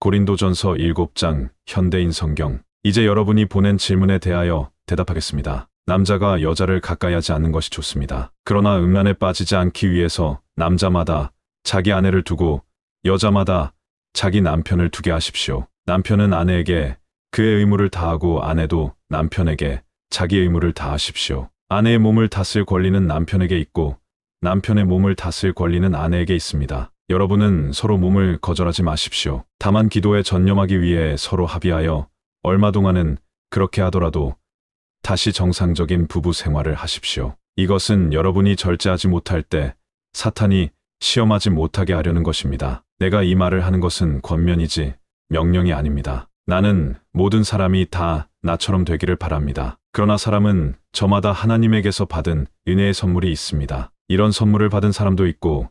고린도전서 7장 현대인 성경. 이제 여러분이 보낸 질문에 대하여 대답하겠습니다. 남자가 여자를 가까이 하지 않는 것이 좋습니다. 그러나 음란에 빠지지 않기 위해서 남자마다 자기 아내를 두고 여자마다 자기 남편을 두게 하십시오. 남편은 아내에게 그의 의무를 다하고 아내도 남편에게 자기 의무를 다하십시오. 아내의 몸을 다스릴 권리는 남편에게 있고 남편의 몸을 다스릴 권리는 아내에게 있습니다. 여러분은 서로 몸을 거절하지 마십시오. 다만 기도에 전념하기 위해 서로 합의하여 얼마 동안은 그렇게 하더라도 다시 정상적인 부부 생활을 하십시오. 이것은 여러분이 절제하지 못할 때 사탄이 시험하지 못하게 하려는 것입니다. 내가 이 말을 하는 것은 권면이지 명령이 아닙니다. 나는 모든 사람이 다 나처럼 되기를 바랍니다. 그러나 사람은 저마다 하나님에게서 받은 은혜의 선물이 있습니다. 이런 선물을 받은 사람도 있고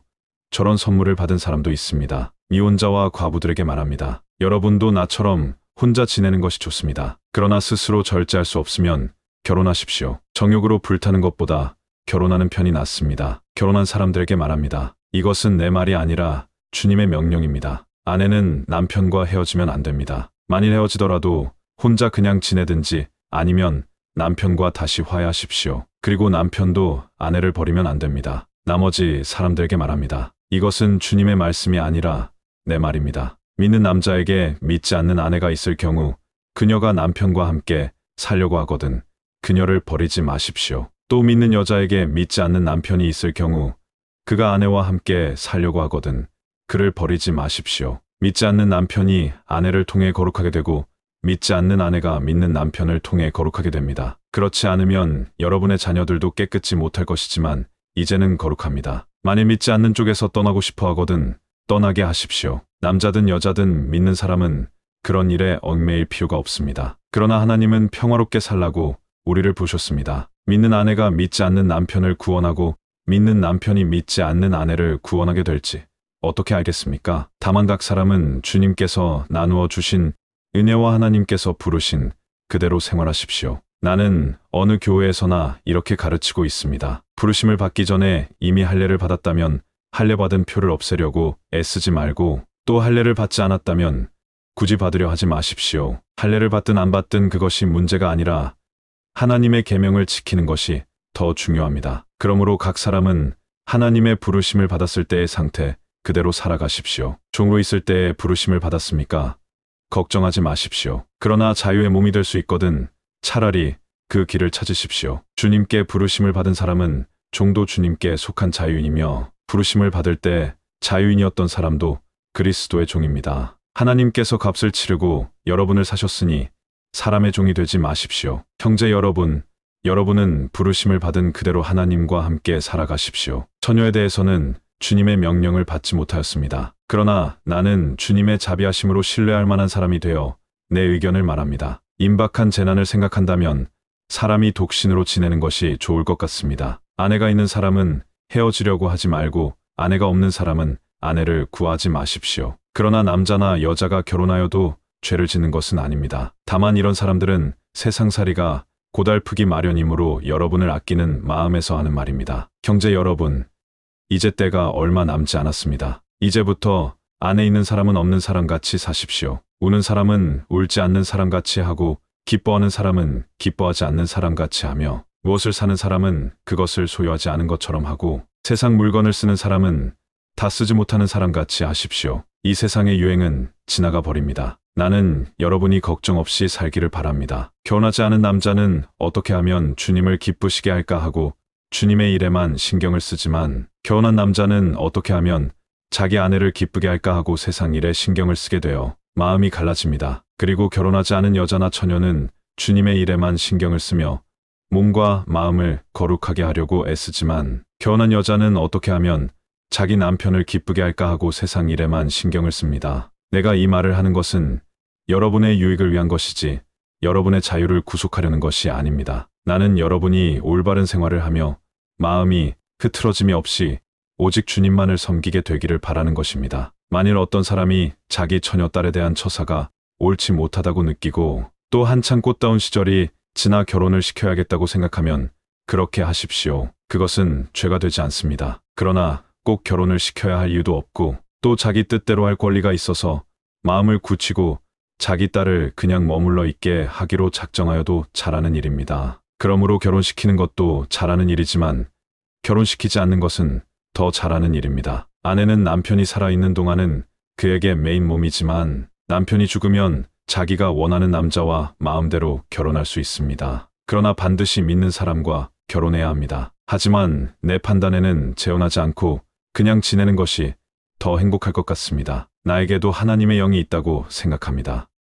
저런 선물을 받은 사람도 있습니다. 미혼자와 과부들에게 말합니다. 여러분도 나처럼 혼자 지내는 것이 좋습니다. 그러나 스스로 절제할 수 없으면 결혼하십시오. 정욕으로 불타는 것보다 결혼하는 편이 낫습니다. 결혼한 사람들에게 말합니다. 이것은 내 말이 아니라 주님의 명령입니다. 아내는 남편과 헤어지면 안 됩니다. 만일 헤어지더라도 혼자 그냥 지내든지 아니면 남편과 다시 화해하십시오. 그리고 남편도 아내를 버리면 안 됩니다. 나머지 사람들에게 말합니다. 이것은 주님의 말씀이 아니라 내 말입니다. 믿는 남자에게 믿지 않는 아내가 있을 경우 그녀가 남편과 함께 살려고 하거든 그녀를 버리지 마십시오. 또 믿는 여자에게 믿지 않는 남편이 있을 경우 그가 아내와 함께 살려고 하거든 그를 버리지 마십시오. 믿지 않는 남편이 아내를 통해 거룩하게 되고 믿지 않는 아내가 믿는 남편을 통해 거룩하게 됩니다. 그렇지 않으면 여러분의 자녀들도 깨끗이 못할 것이지만 이제는 거룩합니다. 만일 믿지 않는 쪽에서 떠나고 싶어 하거든 떠나게 하십시오. 남자든 여자든 믿는 사람은 그런 일에 얽매일 필요가 없습니다. 그러나 하나님은 평화롭게 살라고 우리를 부르셨습니다. 믿는 아내가 믿지 않는 남편을 구원하고 믿는 남편이 믿지 않는 아내를 구원하게 될지 어떻게 알겠습니까? 다만 각 사람은 주님께서 나누어 주신 은혜와 하나님께서 부르신 그대로 생활하십시오. 나는 어느 교회에서나 이렇게 가르치고 있습니다. 부르심을 받기 전에 이미 할례를 받았다면 할례 받은 표를 없애려고 애쓰지 말고 또 할례를 받지 않았다면 굳이 받으려 하지 마십시오. 할례를 받든 안 받든 그것이 문제가 아니라 하나님의 계명을 지키는 것이 더 중요합니다. 그러므로 각 사람은 하나님의 부르심을 받았을 때의 상태 그대로 살아가십시오. 종으로 있을 때에 부르심을 받았습니까? 걱정하지 마십시오. 그러나 자유의 몸이 될 수 있거든 차라리 그 길을 찾으십시오. 주님께 부르심을 받은 사람은 종도 주님께 속한 자유인이며 부르심을 받을 때 자유인이었던 사람도 그리스도의 종입니다. 하나님께서 값을 치르고 여러분을 사셨으니 사람의 종이 되지 마십시오. 형제 여러분, 여러분은 부르심을 받은 그대로 하나님과 함께 살아가십시오. 처녀에 대해서는 주님의 명령을 받지 못하였습니다. 그러나 나는 주님의 자비하심으로 신뢰할 만한 사람이 되어 내 의견을 말합니다. 임박한 재난을 생각한다면 사람이 독신으로 지내는 것이 좋을 것 같습니다. 아내가 있는 사람은 헤어지려고 하지 말고 아내가 없는 사람은 아내를 구하지 마십시오. 그러나 남자나 여자가 결혼하여도 죄를 짓는 것은 아닙니다. 다만 이런 사람들은 세상살이가 고달프기 마련이므로 여러분을 아끼는 마음에서 하는 말입니다. 형제 여러분, 이제 때가 얼마 남지 않았습니다. 이제부터 안에 있는 사람은 없는 사람같이 사십시오. 우는 사람은 울지 않는 사람같이 하고 기뻐하는 사람은 기뻐하지 않는 사람같이 하며 무엇을 사는 사람은 그것을 소유하지 않은 것처럼 하고 세상 물건을 쓰는 사람은 다 쓰지 못하는 사람같이 하십시오. 이 세상의 유행은 지나가 버립니다. 나는 여러분이 걱정 없이 살기를 바랍니다. 결혼하지 않은 남자는 어떻게 하면 주님을 기쁘시게 할까 하고 주님의 일에만 신경을 쓰지만 결혼한 남자는 어떻게 하면 자기 아내를 기쁘게 할까 하고 세상 일에 신경을 쓰게 되어 마음이 갈라집니다. 그리고 결혼하지 않은 여자나 처녀는 주님의 일에만 신경을 쓰며 몸과 마음을 거룩하게 하려고 애쓰지만 결혼한 여자는 어떻게 하면 자기 남편을 기쁘게 할까 하고 세상 일에만 신경을 씁니다. 내가 이 말을 하는 것은 여러분의 유익을 위한 것이지 여러분의 자유를 구속하려는 것이 아닙니다. 나는 여러분이 올바른 생활을 하며 마음이 흐트러짐이 없이 오직 주님만을 섬기게 되기를 바라는 것입니다. 만일 어떤 사람이 자기 처녀딸에 대한 처사가 옳지 못하다고 느끼고 또 한창 꽃다운 시절이 지나 결혼을 시켜야겠다고 생각하면 그렇게 하십시오. 그것은 죄가 되지 않습니다. 그러나 꼭 결혼을 시켜야 할 이유도 없고 또 자기 뜻대로 할 권리가 있어서 마음을 굳히고 자기 딸을 그냥 머물러 있게 하기로 작정하여도 잘하는 일입니다. 그러므로 결혼시키는 것도 잘하는 일이지만 결혼시키지 않는 것은 더 잘하는 일입니다. 아내는 남편이 살아있는 동안은 그에게 메인 몸이지만 남편이 죽으면 자기가 원하는 남자와 마음대로 결혼할 수 있습니다. 그러나 반드시 믿는 사람과 결혼해야 합니다. 하지만 내 판단에는 재혼하지 않고 그냥 지내는 것이 더 행복할 것 같습니다. 나에게도 하나님의 영이 있다고 생각합니다.